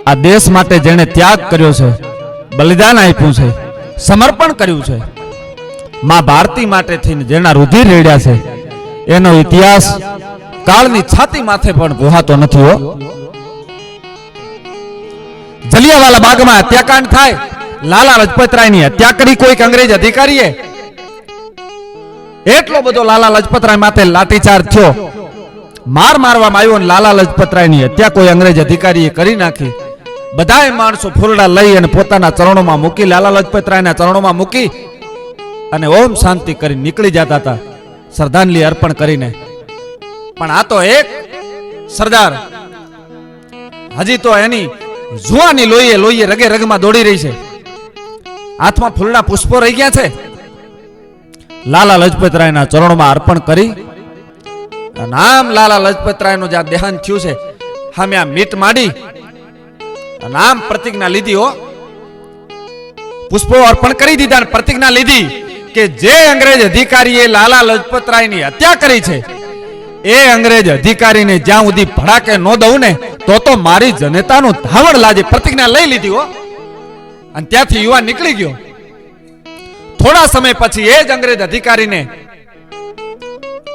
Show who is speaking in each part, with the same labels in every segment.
Speaker 1: આ દેશ માટે જેણે ત્યાગ કર્યો છે, બલિદાન આપ્યું છે, સમર્પણ કર્યું છે, માં ભારતી માટે થઈને જેના રુધિર રેડ્યા છે, એનો ઇતિહાસ કાળની છાતી માથે પણ ભૂહાતો નથી હો. જલિયાવાલા બાગમાં હત્યાકાંડ થાય, લાલા લજપતરાયની હત્યા કરી કોઈક અંગ્રેજ અધિકારીએ. એટલો બધો લાલા લજપતરાય માથે લાઠીચાર્જ થયો, માર મારવામાં આવ્યો અને લાલા લજપતરાયની હત્યા કોઈ અંગ્રેજ અધિકારીએ કરી નાખી. બધાય માણસો ફૂલડા લઈ અને પોતાના ચરણોમાં મૂકી, લાલા લજપતરાયના ચરણોમાં મૂકી અને ઓમ શાંતિ કરી નીકળી જતા હતા શ્રદ્ધાંજલિ અર્પણ કરીને. પણ આ તો એક સરદાર હજી તો એની જુવાની લોહીએ રગે રગમાં દોડી રહી છે, હાથમાં ફૂલના પુષ્પો રહી ગયા છે. લાલા લજપતરાયના ચરણોમાં અર્પણ કરી નામ લાલા લજપતરાયનું જ્યાં દેહાંત થયું છે, સામે આ મીટ માંડી નામ પ્રતિજ્ઞા લીધી હો. પુષ્પો અર્પણ કરી દીધા અને પ્રતિજ્ઞા લીધી કે જે અંગ્રેજ અધિકારીએ લાલા લજપતરાયની હત્યા કરી છે, એ અંગ્રેજ અધિકારીને જ્યાં સુધી ભડાકે ન દઉં ને તો મારી જનતાનું ધાવણ લાજે. પ્રતિજ્ઞા લઈ લીધી હો અને ત્યાંથી યુવાન નીકળી ગયો. થોડા સમય પછી એ જ અંગ્રેજ અધિકારીને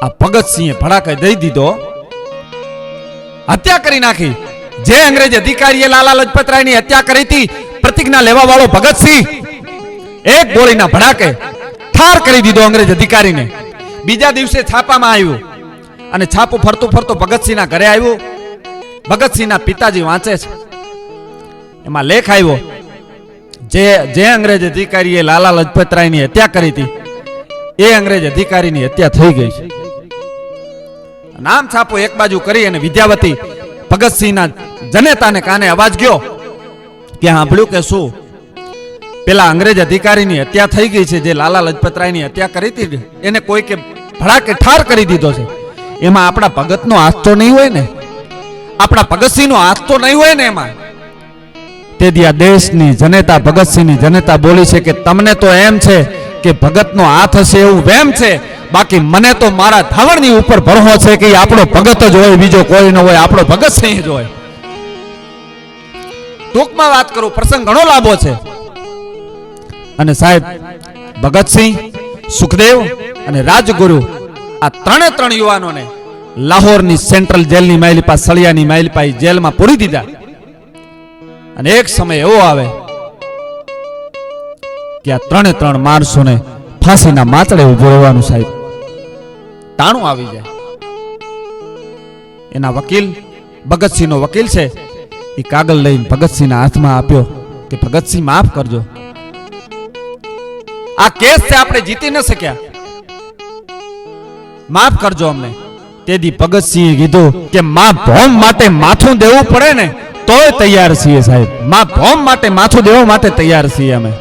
Speaker 1: આ ભગતસિંહે ભડાકે દઈ દીધો, હત્યા કરી નાખી. જે અંગ્રેજ અધિકારીએ લાલા લજપતરાયની હત્યા કરી હતી, પ્રતિજ્ઞા લેવા વાળો ભગતસિંહ એક ગોળીના ભડાકે ઠાર કરી દીધો અંગ્રેજ અધિકારીને. બીજા દિવસે છાપામાં આવ્યું અને છાપું ફરતું ફરતું ભગતસિંહના ઘરે આવ્યું. ભગતસિંહના પિતાજી વાંચે છે, એમાં લેખ આવ્યો, જે અંગ્રેજ અધિકારીએ લાલા લજપતરાયની હત્યા કરી હતી, એ અંગ્રેજ અધિકારીની હત્યા થઈ ગઈ છે. નામ છાપો એક બાજુ કરી અને વિદ્યાવતી ભગતસિંહના જનેતાને કાને અવાજ ગયો કે સાંભળ્યું કે શું પેલા અંગ્રેજ અધિકારીની હત્યા થઈ ગઈ છે, જે લાલા લજપતરાયની હત્યા કરી હતી, એને કોઈ કે ભડાકે ઠાર કરી દીધો છે. એમાં આપણા ભગતનો હાથ તો નહીં હોય ને, આપણા ભગતસિંહનો હાથ તો નહીં હોય ને એમાં. તેથી આ દેશની જનતા, ભગતસિંહની જનતા બોલી છે કે તમને તો એમ છે કે ભગતનો હાથ હશે એવું વેમ છે, બાકી મને તો મારા ધાવણની ઉપર ભરોસો છે કે આપણો ભગત જ હોય, બીજો કોઈ ન હોય, આપણો ભગતસિંહ જ હોય. ટૂંકમાં વાત કરું, પ્રસંગ ઘણો લાંબો છે. અને સાહેબ ભગતસિંહ, સુખદેવ અને રાજગુરુ આ ત્રણ યુવાનોને લાહોરની સેન્ટ્રલ જેલની માઇલપા, સળિયાની માઇલપા જેલમાં પૂરી દીધા. અને એક સમય એવો આવે કે આ ત્રણ માણસોને ફાંસીના માચડે ઉભું રહેવાનું સાહેબ તાણું આવી જાય. એના વકીલ, ભગતસિંહનો વકીલ છે, એ કાગળ લઈને ભગતસિંહના હાથમાં આપ્યો કે ભગતસિંહ માફ કરજો, આ કેસ છે આપણે જીતી ન શક્યા, માફ કરજો અમને. તેથી ભગતસિંહે કીધું કે માં ભોમ માટે માથું દેવું પડે ને તોય તૈયાર છીએ સાહેબ, માં ભોમ માટે માથું દેવા માટે તૈયાર છીએ અમે.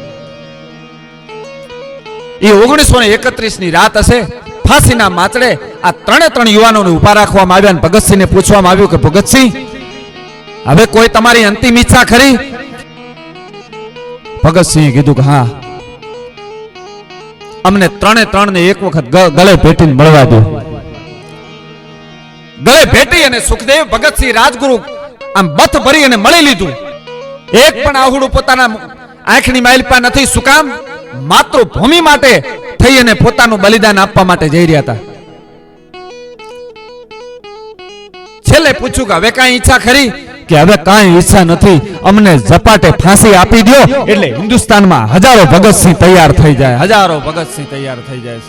Speaker 1: એ 1931 ની રાત હશે. ફાંસીના માચડે આ ત્રણ યુવાનોને ઉભા રાખવામાં આવ્યા અને ભગતસિંહને પૂછવામાં આવ્યું કે ભગતસિંહ, હવે કોઈ તમારી અંતિમ ઈચ્છા ખરી? ભગતસિંહે કીધું કે હા, અમને ત્રણે ને એક વખત ગળે ભેટીને મળવા દો. ગળે ભેટી અને સુખદેવ, ભગતસિંહ, રાજગુરુ આમ બથ ભરી અને મળી લીધું. એક પણ આહુડું પોતાના આંખની માઇલપા નથી. શું કામ? માતૃભૂમિ માટે થઈ અને પોતાનું બલિદાન આપવા માટે જઈ રહ્યા હતા. છેલ્લે પૂછ્યું કે હવે કાંઈ ઈચ્છા ખરી? કે હવે કાંઈ ઈચ્છા નથી, અમને ઝપાટે ફાંસી આપી દો એટલે હિન્દુસ્તાનમાં હજારો ભગતસિંહ તૈયાર થઈ જાય, હજારો ભગતસિંહ તૈયાર થઈ જાય.